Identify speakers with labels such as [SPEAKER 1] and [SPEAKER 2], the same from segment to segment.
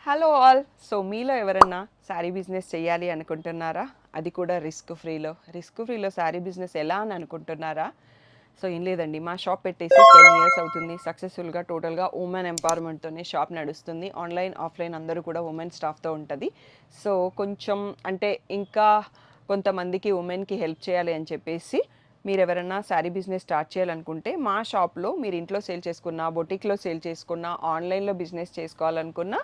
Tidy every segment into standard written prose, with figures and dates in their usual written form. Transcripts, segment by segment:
[SPEAKER 1] Hello all. So మీలో ఎవరన్నా sari business చేయాలి అనుకుంటున్నారా? అది కూడా రిస్క్ ఫ్రీలో శారీ బిజినెస్ ఎలా అని అనుకుంటున్నారా? సో ఏం లేదండి, మా షాప్ పెట్టేసి 10 ఇయర్స్ అవుతుంది. సక్సెస్ఫుల్గా టోటల్గా ఉమెన్ ఎంపవర్మెంట్తోనే షాప్ నడుస్తుంది. ఆన్లైన్ ఆఫ్లైన్ అందరూ కూడా ఉమెన్ స్టాఫ్తో ఉంటుంది. సో కొంచెం అంటే ఇంకా కొంతమందికి ఉమెన్కి హెల్ప్ చేయాలి అని చెప్పేసి మీరు ఎవరైనా శారీ బిజినెస్ స్టార్ట్ చేయాలనుకుంటే మా షాప్లో మీరు ఇంట్లో సేల్ చేసుకున్న, బొటిక్లో సేల్ చేసుకున్న, ఆన్లైన్లో బిజినెస్ చేసుకోవాలనుకున్న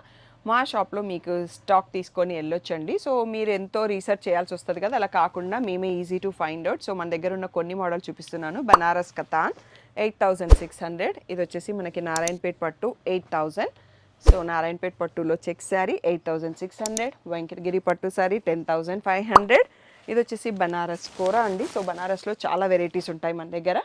[SPEAKER 1] మా షాప్లో మీకు స్టాక్ తీసుకొని వెళ్ళొచ్చండి. సో మీరు ఎంతో రీసెర్చ్ చేయాల్సి వస్తుంది కదా, అలా కాకుండా మేమే easy to find out. So మన దగ్గర ఉన్న కొన్ని మోడల్ చూపిస్తున్నాను. బనారస్ కతాన్ 8600. ఇది వచ్చేసి మనకి నారాయణపేట్ పట్టు 8000. సో నారాయణపేట్ పట్టులో చెక్ శారీ 8600. వెంకటగిరి పట్టు శారీ 10500. ఇది వచ్చేసి బనారస్ కోరా అండి. సో బనారస్లో చాలా వెరైటీస్ ఉంటాయి మన దగ్గర.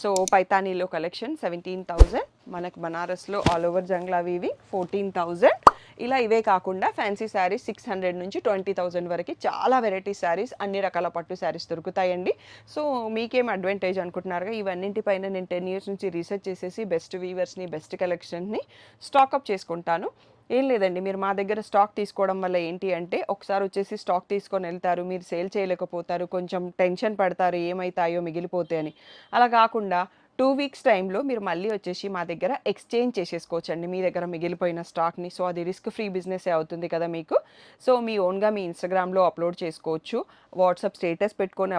[SPEAKER 1] సో పైతానీలో కలెక్షన్ 17,000. మనకు బనారస్లో ఆల్ ఓవర్ జంగ్లా వీవింగ్ 14,000. ఇలా ఇవే కాకుండా ఫ్యాన్సీ శారీస్ 600 నుంచి 20,000 వరకు చాలా వెరైటీ శారీస్, అన్ని రకాల పట్టు శారీస్ దొరుకుతాయండి. సో మీకేం అడ్వాంటేజ్ అనుకుంటున్నారుగా, ఇవన్నింటిపైన నేను 10 ఇయర్స్ నుంచి రీసెర్చ్ చేసేసి బెస్ట్ వీవర్స్ని, బెస్ట్ కలెక్షన్ని స్టాకప్ చేసుకుంటాను. ఏం లేదండి, మీరు మా దగ్గర స్టాక్ తీసుకోవడం వల్ల ఏంటి అంటే, ఒకసారి వచ్చేసి స్టాక్ తీసుకొని వెళ్తారు, మీరు సేల్ చేయలేకపోతారు, కొంచెం టెన్షన్ పడతారు ఏమవుతాయో మిగిలిపోతే అని. అలా కాకుండా 2 వీక్స్ టైంలో మీరు మళ్ళీ వచ్చేసి మా దగ్గర ఎక్స్చేంజ్ చేసేసుకోవచ్చండి మీ దగ్గర మిగిలిపోయిన స్టాక్ని. సో అది రిస్క్ ఫ్రీ బిజినెసే అవుతుంది కదా మీకు. సో మీ ఓన్గా మీ ఇన్స్టాగ్రామ్లో అప్లోడ్ చేసుకోవచ్చు, వాట్సాప్ స్టేటస్ పెట్టుకొని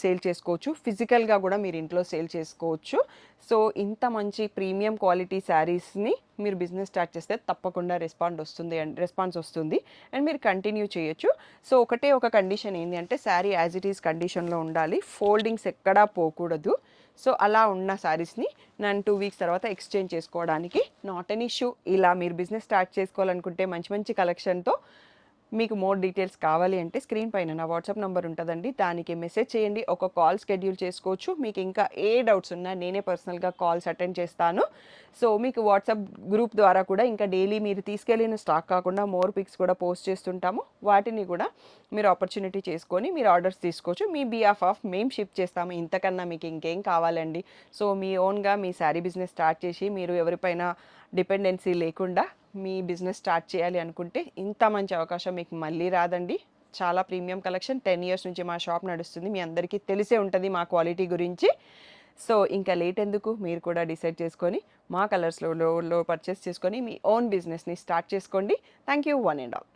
[SPEAKER 1] సేల్ చేసుకోవచ్చు, ఫిజికల్గా కూడా మీరు ఇంట్లో సేల్ చేసుకోవచ్చు. సో ఇంత మంచి ప్రీమియం క్వాలిటీ శారీస్ని మీరు బిజినెస్ స్టార్ట్ చేస్తే తప్పకుండా రెస్పాన్స్ వస్తుంది అండ్ మీరు కంటిన్యూ చేయొచ్చు. సో ఒకటే ఒక కండిషన్ ఏంటి అంటే, శారీ యాజ్ ఇట్ ఈస్ కండిషన్లో ఉండాలి, ఫోల్డింగ్స్ ఎక్కడా పోకూడదు. సో అలా ఉన్న శారీస్ని నేను 2 వీక్స్ తర్వాత ఎక్స్చేంజ్ చేసుకోవడానికి నాట్ ఎన్ ఇష్యూ. ఇలా మీరు బిజినెస్ స్టార్ట్ చేసుకోవాలనుకుంటే మంచి మంచి కలెక్షన్తో మీకు మోర్ డీటెయిల్స్ కావాలి అంటే స్క్రీన్ పైన నా వాట్సాప్ నెంబర్ ఉంటుందండి, దానికి మెసేజ్ చేయండి. ఒక కాల్ షెడ్యూల్ చేసుకోవచ్చు. మీకు ఇంకా ఏ డౌట్స్ ఉన్నా నేనే పర్సనల్గా కాల్స్ అటెండ్ చేస్తాను. సో మీకు వాట్సాప్ గ్రూప్ ద్వారా కూడా ఇంకా డైలీ మీరు తీసుకెళ్ళిన స్టాక్ కాకుండా మోర్ పిక్స్ కూడా పోస్ట్ చేస్తుంటాము. వాటిని కూడా మీరు ఆపర్చునిటీ చేసుకొని మీరు ఆర్డర్స్ తీసుకోవచ్చు. మీ బిహాఫ్ ఆఫ్ మేము షిప్ చేస్తాము. ఇంతకన్నా మీకు ఇంకేం కావాలండి? సో మీ ఓన్గా మీ శారీ బిజినెస్ స్టార్ట్ చేసి మీరు ఎవరిపైన డిపెండెన్సీ లేకుండా మీ బిజినెస్ స్టార్ట్ చేయాలి అనుకుంటే ఇంత మంచి అవకాశం మీకు మళ్ళీ రాదండి. చాలా ప్రీమియం కలెక్షన్, 10 ఇయర్స్ నుంచి మా షాప్ నడుస్తుంది, మీ అందరికీ తెలిసే ఉంటుంది మా క్వాలిటీ గురించి. సో ఇంకా లేట్ ఎందుకు, మీరు కూడా డిసైడ్ చేసుకొని మా కలర్స్లో పర్చేస్ చేసుకొని మీ ఓన్ బిజినెస్ని స్టార్ట్ చేసుకోండి. Thank you one and all.